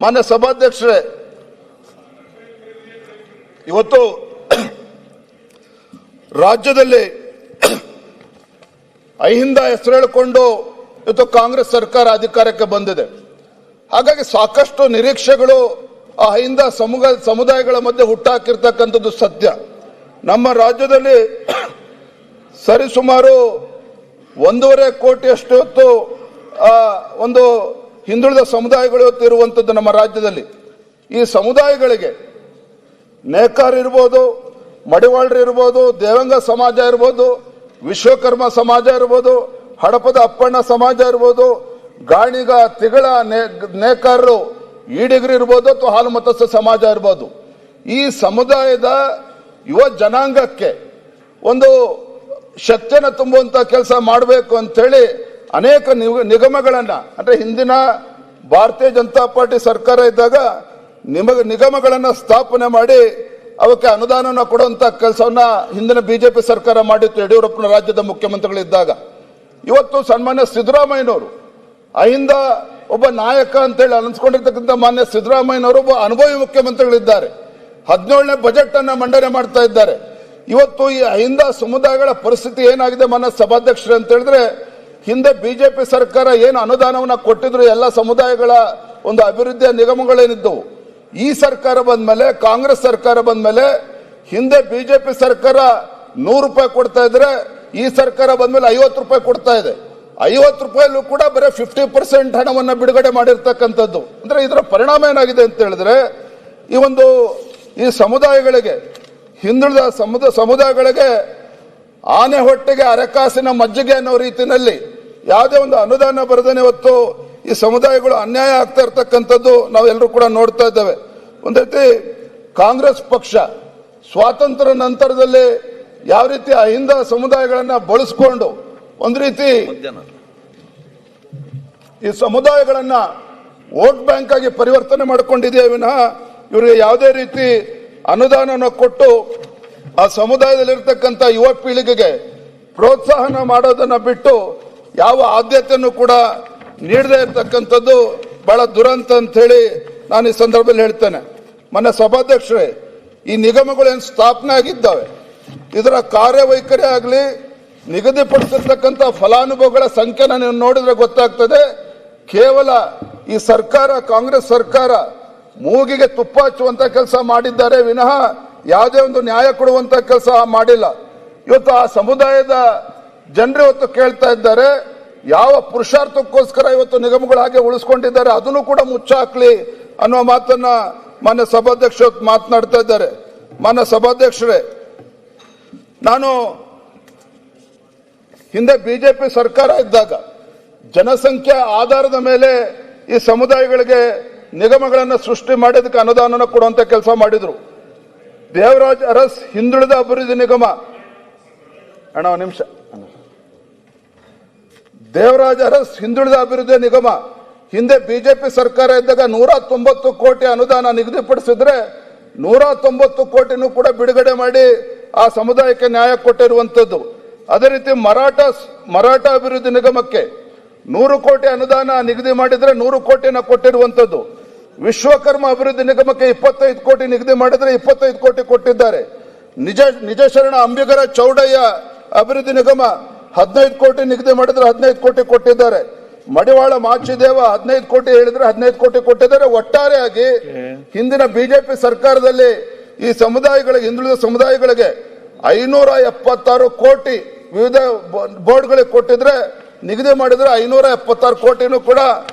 ಮಾನ್ಯ ಸಭಾಧ್ಯಕ್ಷರೇ, ಇವತ್ತು ರಾಜ್ಯದಲ್ಲಿ ಅಹಿಂದ ಹೆಸರು ಹೇಳಿಕೊಂಡು ಇವತ್ತು ಕಾಂಗ್ರೆಸ್ ಸರ್ಕಾರ ಅಧಿಕಾರಕ್ಕೆ ಬಂದಿದೆ. ಹಾಗಾಗಿ ಸಾಕಷ್ಟು ನಿರೀಕ್ಷೆಗಳು ಆ ಅಹಿಂದ ಸಮುದಾಯಗಳ ಮಧ್ಯೆ ಹುಟ್ಟಾಕಿರ್ತಕ್ಕಂಥದ್ದು ಸತ್ಯ. ನಮ್ಮ ರಾಜ್ಯದಲ್ಲಿ ಸರಿಸುಮಾರು 1.5 ಕೋಟಿಯಷ್ಟು ಇವತ್ತು ಒಂದು ಹಿಂದುಳಿದ ಸಮುದಾಯಗಳು ಇವತ್ತು ಇರುವಂಥದ್ದು ನಮ್ಮ ರಾಜ್ಯದಲ್ಲಿ. ಈ ಸಮುದಾಯಗಳಿಗೆ ನೇಕಾರ ಇರ್ಬೋದು, ಮಡಿವಾಳರು ಇರ್ಬೋದು, ದೇವಂಗ ಸಮಾಜ ಇರ್ಬೋದು, ವಿಶ್ವಕರ್ಮ ಸಮಾಜ ಇರ್ಬೋದು, ಹಡಪದ ಅಪ್ಪಣ್ಣ ಸಮಾಜ ಇರ್ಬೋದು, ಗಾಣಿಗ ತಿಗಳ ನೇಕಾರರು ಈಡಿಗರು ಇರ್ಬೋದು, ಅಥವಾ ಹಾಲು ಮತಸ್ಥ ಸಮಾಜ ಇರ್ಬೋದು. ಈ ಸಮುದಾಯದ ಯುವ ಜನಾಂಗಕ್ಕೆ ಒಂದು ಶಕ್ತಿಯನ್ನು ತುಂಬುವಂತ ಕೆಲಸ ಮಾಡಬೇಕು ಅಂತೇಳಿ ಅನೇಕ ನಿಗಮಗಳನ್ನ, ಅಂದ್ರೆ ಹಿಂದಿನ ಭಾರತೀಯ ಜನತಾ ಪಾರ್ಟಿ ಸರ್ಕಾರ ಇದ್ದಾಗ ನಿಗಮಗಳನ್ನ ಸ್ಥಾಪನೆ ಮಾಡಿ ಅವಕ್ಕೆ ಅನುದಾನವನ್ನು ಕೊಡುವಂತ ಕೆಲಸವನ್ನ ಹಿಂದಿನ ಬಿಜೆಪಿ ಸರ್ಕಾರ ಮಾಡಿತ್ತು, ಯಡಿಯೂರಪ್ಪನ ರಾಜ್ಯದ ಮುಖ್ಯಮಂತ್ರಿಗಳಿದ್ದಾಗ. ಇವತ್ತು ಸನ್ಮಾನ್ಯ ಸಿದ್ದರಾಮಯ್ಯನವರು ಅಹಿಂದ ಒಬ್ಬ ನಾಯಕ ಅಂತೇಳಿ ಅನಿಸ್ಕೊಂಡಿರ್ತಕ್ಕಂಥ ಮಾನ್ಯ ಸಿದ್ದರಾಮಯ್ಯನವರು ಒಬ್ಬ ಅನುಭವಿ ಮುಖ್ಯಮಂತ್ರಿಗಳಿದ್ದಾರೆ. 17ನೇ ಬಜೆಟ್ ಅನ್ನ ಮಂಡನೆ ಮಾಡ್ತಾ ಇದ್ದಾರೆ. ಇವತ್ತು ಈ ಅಹಿಂದ ಸಮುದಾಯಗಳ ಪರಿಸ್ಥಿತಿ ಏನಾಗಿದೆ ಮಾನ್ಯ ಸಭಾಧ್ಯಕ್ಷರು ಅಂತ ಹೇಳಿದ್ರೆ, ಹಿಂದೆ ಬಿಜೆಪಿ ಸರ್ಕಾರ ಏನು ಅನುದಾನವನ್ನ ಕೊಟ್ಟಿದ್ರು ಎಲ್ಲ ಸಮುದಾಯಗಳ ಒಂದು ಅಭಿವೃದ್ಧಿಯ ನಿಗಮಗಳೇನಿದ್ದವು, ಈ ಸರ್ಕಾರ ಬಂದ್ಮೇಲೆ, ಕಾಂಗ್ರೆಸ್ ಸರ್ಕಾರ ಬಂದ್ಮೇಲೆ, ಹಿಂದೆ ಬಿಜೆಪಿ ಸರ್ಕಾರ 100 ರೂಪಾಯಿ ಕೊಡ್ತಾ ಇದ್ರೆ ಈ ಸರ್ಕಾರ ಬಂದ್ಮೇಲೆ 50 ರೂಪಾಯಿ ಕೊಡ್ತಾ ಇದೆ. 50 ರೂಪಾಯಿಲೂ ಕೂಡ ಬರೀ 50% ಹಣವನ್ನ ಬಿಡುಗಡೆ ಮಾಡಿರ್ತಕ್ಕಂಥದ್ದು. ಅಂದ್ರೆ ಇದರ ಪರಿಣಾಮ ಏನಾಗಿದೆ ಅಂತ ಹೇಳಿದ್ರೆ, ಈ ಸಮುದಾಯಗಳಿಗೆ, ಹಿಂದುಳಿದ ಸಮುದಾಯಗಳಿಗೆ ಆನೆ ಹೊಟ್ಟೆಗೆ ಅರೆಕಾಸಿನ ಮಜ್ಜಿಗೆ ಅನ್ನೋ ರೀತಿಯಲ್ಲಿ ಯಾವುದೇ ಒಂದು ಅನುದಾನ ಬರದೇನೆ ಇವತ್ತು ಈ ಸಮುದಾಯಗಳು ಅನ್ಯಾಯ ಆಗ್ತಾ ಇರ್ತಕ್ಕಂಥದ್ದು ನಾವೆಲ್ಲರೂ ಕೂಡ ನೋಡ್ತಾ ಇದ್ದೇವೆ. ಒಂದ್ ರೀತಿ ಕಾಂಗ್ರೆಸ್ ಪಕ್ಷ ಸ್ವಾತಂತ್ರ್ಯ ನಂತರದಲ್ಲಿ ಯಾವ ರೀತಿ ಅಹಿಂದ ಸಮುದಾಯಗಳನ್ನ ಬಳಸಿಕೊಂಡು ಒಂದ್ ರೀತಿ ಈ ಸಮುದಾಯಗಳನ್ನ ವೋಟ್ ಬ್ಯಾಂಕ್ ಆಗಿ ಪರಿವರ್ತನೆ ಮಾಡಿಕೊಂಡಿದೆಯೇ ವಿನಃ ಇವರಿಗೆ ಯಾವುದೇ ರೀತಿ ಅನುದಾನವನ್ನು ಕೊಟ್ಟು ಆ ಸಮುದಾಯದಲ್ಲಿರ್ತಕ್ಕಂಥ ಯುವ ಪೀಳಿಗೆಗೆ ಪ್ರೋತ್ಸಾಹನ ಮಾಡೋದನ್ನ ಬಿಟ್ಟು ಯಾವ ಆದ್ಯತೆಯನ್ನು ಕೂಡ ನೀಡದೇ ಇರತಕ್ಕಂಥದ್ದು ಬಹಳ ದುರಂತ ಅಂತ ಹೇಳಿ ನಾನು ಈ ಸಂದರ್ಭದಲ್ಲಿ ಹೇಳ್ತೇನೆ. ಮೊನ್ನೆ ಸಭಾಧ್ಯಕ್ಷರೇ, ಈ ನಿಗಮಗಳೇನು ಸ್ಥಾಪನೆ ಆಗಿದ್ದಾವೆ, ಇದರ ಕಾರ್ಯವೈಖರಿ ಆಗಲಿ, ನಿಗದಿಪಡಿಸಿರ್ತಕ್ಕಂಥ ಫಲಾನುಭವಿಗಳ ಸಂಖ್ಯೆನ ನೀವು ನೋಡಿದ್ರೆ ಗೊತ್ತಾಗ್ತದೆ. ಕೇವಲ ಈ ಸರ್ಕಾರ, ಕಾಂಗ್ರೆಸ್ ಸರ್ಕಾರ ಮೂಗಿಗೆ ತುಪ್ಪ ಹಚ್ಚುವಂತ ಕೆಲಸ ಮಾಡಿದ್ದಾರೆ ವಿನಃ ಯಾವುದೇ ಒಂದು ನ್ಯಾಯ ಕೊಡುವಂತ ಕೆಲಸ ಮಾಡಿಲ್ಲ. ಇವತ್ತು ಆ ಸಮುದಾಯದ ಜನರು ಇವತ್ತು ಕೇಳ್ತಾ ಇದ್ದಾರೆ, ಯಾವ ಪುರುಷಾರ್ಥಕ್ಕೋಸ್ಕರ ಇವತ್ತು ನಿಗಮಗಳು ಹಾಗೆ ಉಳಿಸ್ಕೊಂಡಿದ್ದಾರೆ ಅದನ್ನು ಕೂಡ ಮುಚ್ಚಾಕ್ಲಿ ಅನ್ನೋ ಮಾತನ್ನ ಮಾನ್ಯ ಸಭಾಧ್ಯಕ್ಷ ಮಾತನಾಡ್ತಾ ಇದ್ದಾರೆ. ಮಾನ್ಯ ಸಭಾಧ್ಯಕ್ಷರೇ, ನಾನು ಹಿಂದೆ ಬಿಜೆಪಿ ಸರ್ಕಾರ ಇದ್ದಾಗ ಜನಸಂಖ್ಯೆ ಆಧಾರದ ಮೇಲೆ ಈ ಸಮುದಾಯಗಳಿಗೆ ನಿಗಮಗಳನ್ನು ಸೃಷ್ಟಿ ಮಾಡೋದಕ್ಕೆ ಅನುದಾನ ಕೊಡುವಂತ ಕೆಲಸ ಮಾಡಿದ್ರು. ದೇವರಾಜ್ ಅರಸ್ ಹಿಂದುಳಿದ ಅಭಿವೃದ್ಧಿ ನಿಗಮ, ಒಂದು ನಿಮಿಷ, ದೇವರಾಜ್ ಅರಸ್ ಹಿಂದುಳಿದ ಅಭಿವೃದ್ಧಿ ನಿಗಮ ಹಿಂದೆ ಬಿಜೆಪಿ ಸರ್ಕಾರ ಇದ್ದಾಗ 190 ಕೋಟಿ ಅನುದಾನ ನಿಗದಿಪಡಿಸಿದ್ರೆ 190 ಕೋಟಿನೂ ಕೂಡ ಬಿಡುಗಡೆ ಮಾಡಿ ಆ ಸಮುದಾಯಕ್ಕೆ ನ್ಯಾಯ ಕೊಟ್ಟಿರುವಂತದ್ದು. ಅದೇ ರೀತಿ ಮರಾಠ ಅಭಿವೃದ್ಧಿ ನಿಗಮಕ್ಕೆ 100 ಕೋಟಿ ಅನುದಾನ ನಿಗದಿ ಮಾಡಿದ್ರೆ 100 ಕೋಟಿನ ಕೊಟ್ಟಿರುವಂತದ್ದು. ವಿಶ್ವಕರ್ಮ ಅಭಿವೃದ್ಧಿ ನಿಗಮಕ್ಕೆ 25 ಕೋಟಿ ನಿಗದಿ ಮಾಡಿದ್ರೆ 25 ಕೋಟಿ ಕೊಟ್ಟಿದ್ದಾರೆ. ನಿಜ ಶರಣ ಅಂಬಿಗರ ಚೌಡಯ್ಯ ಅಭಿವೃದ್ಧಿ ನಿಗಮ 15 ಕೋಟಿ ನಿಗದಿ ಮಾಡಿದ್ರೆ 15 ಕೋಟಿ ಕೊಟ್ಟಿದ್ದಾರೆ. ಮಡಿವಾಳ ಮಾಚಿದೇವ 15 ಕೋಟಿ ಹೇಳಿದ್ರೆ 15 ಕೋಟಿ ಕೊಟ್ಟಿದ್ದಾರೆ. ಒಟ್ಟಾರೆಯಾಗಿ ಹಿಂದಿನ ಬಿಜೆಪಿ ಸರ್ಕಾರದಲ್ಲಿ ಈ ಸಮುದಾಯಗಳಿಗೆ, ಹಿಂದುಳಿದ ಸಮುದಾಯಗಳಿಗೆ 576 ಕೋಟಿ ವಿವಿಧ ಬೋರ್ಡ್ಗಳಿಗೆ ಕೊಟ್ಟಿದ್ರೆ, ನಿಗದಿ ಮಾಡಿದ್ರೆ 576 ಕೋಟಿನೂ ಕೂಡ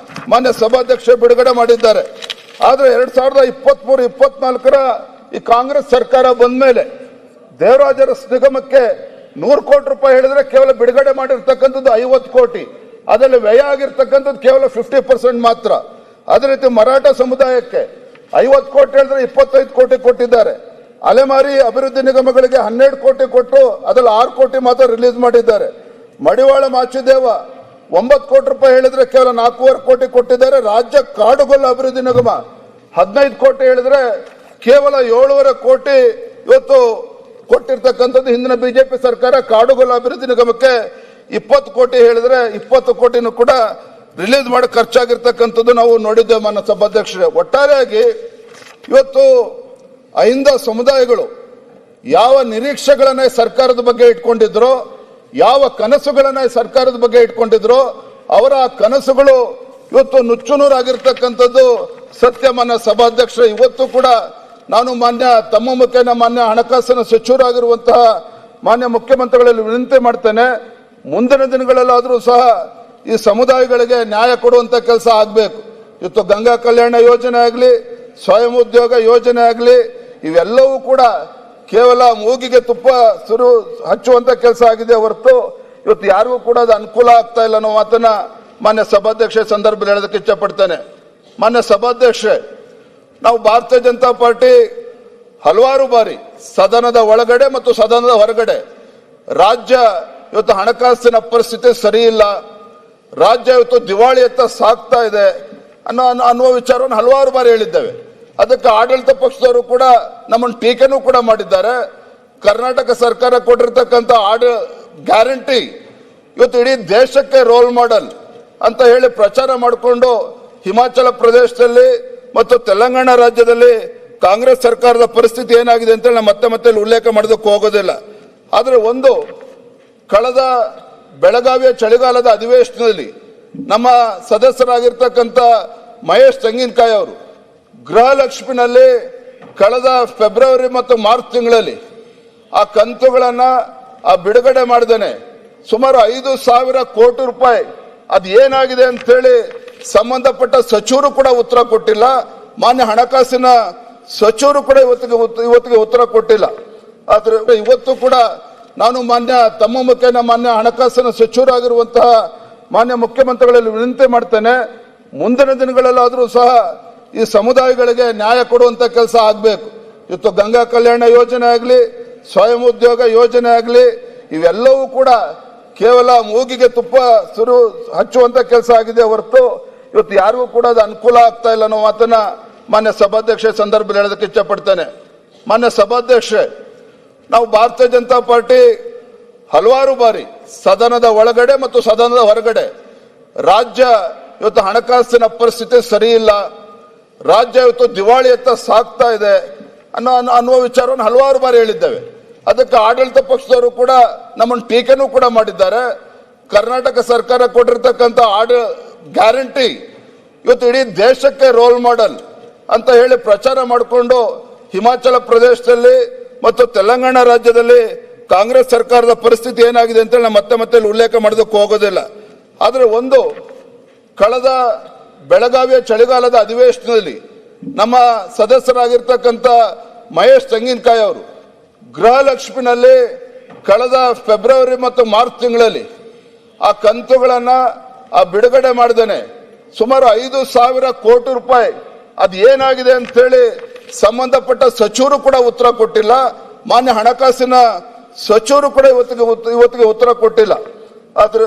ಮಾನ್ಯ ಸಭಾಧ್ಯಕ್ಷ ಬಿಡುಗಡೆ ಮಾಡಿದ್ದಾರೆ. ಆದ್ರೆ 2023-24 ಈ ಕಾಂಗ್ರೆಸ್ ಸರ್ಕಾರ ಬಂದ ಮೇಲೆ ದೇವರಾಜ ಅರಸ್ ನಿಗಮಕ್ಕೆ 100 ಕೋಟಿ ರೂಪಾಯಿ ಹೇಳಿದ್ರೆ ಕೇವಲ ಬಿಡುಗಡೆ ಮಾಡಿರ್ತಕ್ಕಂಥದ್ದು 50 ಕೋಟಿ, ಅದರಲ್ಲಿ ವ್ಯಯ ಆಗಿರ್ತಕ್ಕಂಥದ್ದು ಕೇವಲ 50% ಮಾತ್ರ. ಅದೇ ರೀತಿ ಮರಾಠ ಸಮುದಾಯಕ್ಕೆ 50 ಕೋಟಿ ಹೇಳಿದ್ರೆ 25 ಕೋಟಿ ಕೊಟ್ಟಿದ್ದಾರೆ. ಅಲೆಮಾರಿ ಅಭಿವೃದ್ಧಿ ನಿಗಮಗಳಿಗೆ 12 ಕೋಟಿ ಕೊಟ್ಟು ಅದರಲ್ಲಿ 6 ಕೋಟಿ ಮಾತ್ರ ರಿಲೀಸ್ ಮಾಡಿದ್ದಾರೆ. ಮಡಿವಾಳ ಮಾಚಿದೇವ 9 ಕೋಟಿ ರೂಪಾಯಿ ಹೇಳಿದ್ರೆ ಕೇವಲ 4.5 ಕೋಟಿ ಕೊಟ್ಟಿದ್ದಾರೆ. ರಾಜ್ಯ ಕಾಡುಗೊಲ್ಲ ಅಭಿವೃದ್ಧಿ ನಿಗಮ 15 ಕೋಟಿ ಹೇಳಿದ್ರೆ ಕೇವಲ 7.5 ಕೋಟಿ ಇವತ್ತು ಕೊಟ್ಟಿರ್ತಕ್ಕಂಥದ್ದು ಹಿಂದಿನ ಬಿಜೆಪಿ ಸರ್ಕಾರ. ಕಾಡುಗೊಲ್ಲ ಅಭಿವೃದ್ಧಿ ನಿಗಮಕ್ಕೆ 20 ಕೋಟಿ ಹೇಳಿದ್ರೆ 20 ಕೋಟಿನೂ ಕೂಡ ರಿಲೀಸ್ ಮಾಡಿ ಖರ್ಚಾಗಿರ್ತಕ್ಕಂಥದ್ದು ನಾವು ನೋಡಿದ್ದೇವೆ ಮಾನ್ಯ ಸಭಾಧ್ಯಕ್ಷರೇ. ಒಟ್ಟಾರೆಯಾಗಿ ಇವತ್ತು ಅಹಿಂದ ಸಮುದಾಯಗಳು ಯಾವ ನಿರೀಕ್ಷೆಗಳನ್ನ ಸರ್ಕಾರದ ಬಗ್ಗೆ ಇಟ್ಕೊಂಡಿದ್ರೋ, ಯಾವ ಕನಸುಗಳನ್ನ ಸರ್ಕಾರದ ಬಗ್ಗೆ ಇಟ್ಕೊಂಡಿದ್ರೋ, ಅವರ ಕನಸುಗಳು ಇವತ್ತು ನುಚ್ಚುನೂರಾಗಿರ್ತಕ್ಕಂಥದ್ದು ಸತ್ಯ ಮಾನ್ಯ ಸಭಾಧ್ಯಕ್ಷರೇ. ಇವತ್ತು ಕೂಡ ನಾನು ತಮ್ಮ ಮುಖೇನ ಮಾನ್ಯ ಹಣಕಾಸಿನ ಸಚಿವರಾಗಿರುವಂತಹ ಮಾನ್ಯ ಮುಖ್ಯಮಂತ್ರಿಗಳಲ್ಲಿ ವಿನಂತಿ ಮಾಡ್ತೇನೆ, ಮುಂದಿನ ದಿನಗಳಲ್ಲಾದರೂ ಸಹ ಈ ಸಮುದಾಯಗಳಿಗೆ ನ್ಯಾಯ ಕೊಡುವಂತ ಕೆಲಸ ಆಗಬೇಕು. ಇವತ್ತು ಗಂಗಾ ಕಲ್ಯಾಣ ಯೋಜನೆ ಆಗಲಿ, ಸ್ವಯಂ ಉದ್ಯೋಗ ಯೋಜನೆ ಆಗಲಿ, ಇವೆಲ್ಲವೂ ಕೂಡ ಕೇವಲ ಮೂಗಿಗೆ ತುಪ್ಪ ಹಚ್ಚುವಂತ ಕೆಲಸ ಆಗಿದೆ ಹೊರತು ಇವತ್ತು ಯಾರಿಗೂ ಕೂಡ ಅದು ಅನುಕೂಲ ಆಗ್ತಾ ಇಲ್ಲ ಅನ್ನೋ ಮಾತನ್ನ ಮಾನ್ಯ ಸಭಾಧ್ಯಕ್ಷ ಸಂದರ್ಭದಲ್ಲಿ ಹೇಳೋದಕ್ಕೆ ಇಚ್ಛಪಡ್ತೇನೆ. ಮಾನ್ಯ ಸಭಾಧ್ಯಕ್ಷೆ, ನಾವು ಭಾರತೀಯ ಜನತಾ ಪಾರ್ಟಿ ಹಲವಾರು ಬಾರಿ ಸದನದ ಒಳಗಡೆ ಮತ್ತು ಸದನದ ಹೊರಗಡೆ ರಾಜ್ಯ ಇವತ್ತು ಹಣಕಾಸಿನ ಪರಿಸ್ಥಿತಿ ಸರಿ ಇಲ್ಲ, ರಾಜ್ಯ ಇವತ್ತು ದಿವಾಳಿಯತ್ತ ಸಾಗ್ತಾ ಇದೆ ಅನ್ನುವ ವಿಚಾರವನ್ನು ಹಲವಾರು ಬಾರಿ ಹೇಳಿದ್ದೇವೆ. ಅದಕ್ಕೆ ಆಡಳಿತ ಪಕ್ಷದವರು ಕೂಡ ನಮ್ಮನ್ನು ಟೀಕೆನೂ ಕೂಡ ಮಾಡಿದ್ದಾರೆ. ಕರ್ನಾಟಕ ಸರ್ಕಾರ ಕೊಟ್ಟಿರ್ತಕ್ಕಂಥ ಗ್ಯಾರಂಟಿ ಇವತ್ತು ಇಡೀ ದೇಶಕ್ಕೆ ರೋಲ್ ಮಾಡೆಲ್ ಅಂತ ಹೇಳಿ ಪ್ರಚಾರ ಮಾಡಿಕೊಂಡು ಹಿಮಾಚಲ ಪ್ರದೇಶದಲ್ಲಿ ಮತ್ತು ತೆಲಂಗಾಣ ರಾಜ್ಯದಲ್ಲಿ ಕಾಂಗ್ರೆಸ್ ಸರ್ಕಾರದ ಪರಿಸ್ಥಿತಿ ಏನಾಗಿದೆ ಅಂತ ನಾನು ಮತ್ತೆ ಉಲ್ಲೇಖ ಮಾಡೋದಕ್ಕೆ ಹೋಗೋದಿಲ್ಲ. ಆದರೆ ಒಂದು, ಕಳೆದ ಬೆಳಗಾವಿಯ ಚಳಿಗಾಲದ ಅಧಿವೇಶನದಲ್ಲಿ ನಮ್ಮ ಸದಸ್ಯರಾಗಿರ್ತಕ್ಕಂಥ ಮಹೇಶ್ ತೆಂಗಿನಕಾಯಿ ಅವರು ಗೃಹಲಕ್ಷ್ಮಿನಲ್ಲಿ ಕಳೆದ ಫೆಬ್ರವರಿ ಮತ್ತು ಮಾರ್ಚ್ ತಿಂಗಳಲ್ಲಿ ಆ ಕಂತುಗಳನ್ನ ಬಿಡುಗಡೆ ಮಾಡಿದ್ದೇನೆ ಸುಮಾರು 5,000 ಕೋಟಿ ರೂಪಾಯಿ ಅದು ಏನಾಗಿದೆ ಅಂತ ಹೇಳಿ ಸಂಬಂಧಪಟ್ಟ ಸಚಿವರು ಕೂಡ ಉತ್ತರ ಕೊಟ್ಟಿಲ್ಲ. ಮಾನ್ಯ ಹಣಕಾಸಿನ ಸಚಿವರು ಕೂಡ ಇವತ್ತಿಗೆ ಉತ್ತರ ಕೊಟ್ಟಿಲ್ಲ. ಆದ್ರೆ ಇವತ್ತು ಕೂಡ ನಾನು ತಮ್ಮ ಮುಖೇನ ಮಾನ್ಯ ಹಣಕಾಸಿನ ಸಚಿವರಾಗಿರುವಂತಹ ಮಾನ್ಯ ಮುಖ್ಯಮಂತ್ರಿಗಳಲ್ಲಿ ವಿನಂತಿ ಮಾಡ್ತೇನೆ, ಮುಂದಿನ ದಿನಗಳಲ್ಲಾದರೂ ಸಹ ಈ ಸಮುದಾಯಗಳಿಗೆ ನ್ಯಾಯ ಕೊಡುವಂತ ಕೆಲಸ ಆಗಬೇಕು. ಇವತ್ತು ಗಂಗಾ ಕಲ್ಯಾಣ ಯೋಜನೆ ಆಗಲಿ, ಸ್ವಯಂ ಉದ್ಯೋಗ ಯೋಜನೆ ಆಗಲಿ, ಇವೆಲ್ಲವೂ ಕೂಡ ಕೇವಲ ಮೂಗಿಗೆ ತುಪ್ಪ ಹಚ್ಚುವಂತ ಕೆಲಸ ಆಗಿದೆ ಹೊರತು ಇವತ್ತು ಯಾರಿಗೂ ಕೂಡ ಅದು ಅನುಕೂಲ ಆಗ್ತಾ ಇಲ್ಲ ಅನ್ನೋ ಮಾತನ್ನ ಮಾನ್ಯ ಸಭಾಧ್ಯಕ್ಷ ಸಂದರ್ಭದಲ್ಲಿ ಹೇಳೋದಕ್ಕೆ ಇಚ್ಛಪಡ್ತೇನೆ. ಮಾನ್ಯ ಸಭಾಧ್ಯಕ್ಷೆ, ನಾವು ಭಾರತೀಯ ಜನತಾ ಪಾರ್ಟಿ ಹಲವಾರು ಬಾರಿ ಸದನದ ಒಳಗಡೆ ಮತ್ತು ಸದನದ ಹೊರಗಡೆ ರಾಜ್ಯ ಇವತ್ತು ಹಣಕಾಸಿನ ಪರಿಸ್ಥಿತಿ ಸರಿ ಇಲ್ಲ, ರಾಜ್ಯ ಇವತ್ತು ದಿವಾಳಿಯತ್ತ ಸಾಗ್ತಾ ಇದೆ ಅನ್ನುವ ವಿಚಾರವನ್ನು ಹಲವಾರು ಬಾರಿ ಹೇಳಿದ್ದೇವೆ. ಅದಕ್ಕೆ ಆಡಳಿತ ಪಕ್ಷದವರು ಕೂಡ ನಮ್ಮನ್ನು ಟೀಕೆನೂ ಕೂಡ ಮಾಡಿದ್ದಾರೆ. ಕರ್ನಾಟಕ ಸರ್ಕಾರ ಕೊಟ್ಟಿರ್ತಕ್ಕಂಥ ಗ್ಯಾರಂಟಿ ಇವತ್ತು ಇಡೀ ದೇಶಕ್ಕೆ ರೋಲ್ ಮಾಡೆಲ್ ಅಂತ ಹೇಳಿ ಪ್ರಚಾರ ಮಾಡಿಕೊಂಡು ಹಿಮಾಚಲ ಪ್ರದೇಶದಲ್ಲಿ ಮತ್ತು ತೆಲಂಗಾಣ ರಾಜ್ಯದಲ್ಲಿ ಕಾಂಗ್ರೆಸ್ ಸರ್ಕಾರದ ಪರಿಸ್ಥಿತಿ ಏನಾಗಿದೆ ಅಂತ ನಾನು ಮತ್ತೆ ಉಲ್ಲೇಖ ಮಾಡೋದಕ್ಕೆ ಹೋಗೋದಿಲ್ಲ. ಆದರೆ ಒಂದು, ಕಳೆದ ಬೆಳಗಾವಿಯ ಚಳಿಗಾಲದ ಅಧಿವೇಶನದಲ್ಲಿ ನಮ್ಮ ಸದಸ್ಯರಾಗಿರ್ತಕ್ಕಂಥ ಮಹೇಶ್ ತೆಂಗಿನಕಾಯಿ ಅವರು ಗೃಹಲಕ್ಷ್ಮಿನಲ್ಲಿ ಕಳೆದ ಫೆಬ್ರವರಿ ಮತ್ತು ಮಾರ್ಚ್ ತಿಂಗಳಲ್ಲಿ ಆ ಕಂತುಗಳನ್ನ ಬಿಡುಗಡೆ ಮಾಡಿದ್ದೇನೆ ಸುಮಾರು 5,000 ಕೋಟಿ ರೂಪಾಯಿ ಅದು ಏನಾಗಿದೆ ಅಂತ ಹೇಳಿ ಸಂಬಂಧಪಟ್ಟ ಸಚಿವರು ಕೂಡ ಉತ್ತರ ಕೊಟ್ಟಿಲ್ಲ. ಮಾನ್ಯ ಹಣಕಾಸಿನ ಸಚಿವರು ಕೂಡ ಇವತ್ತಿಗೆ ಉತ್ತರ ಕೊಟ್ಟಿಲ್ಲ. ಆದ್ರೆ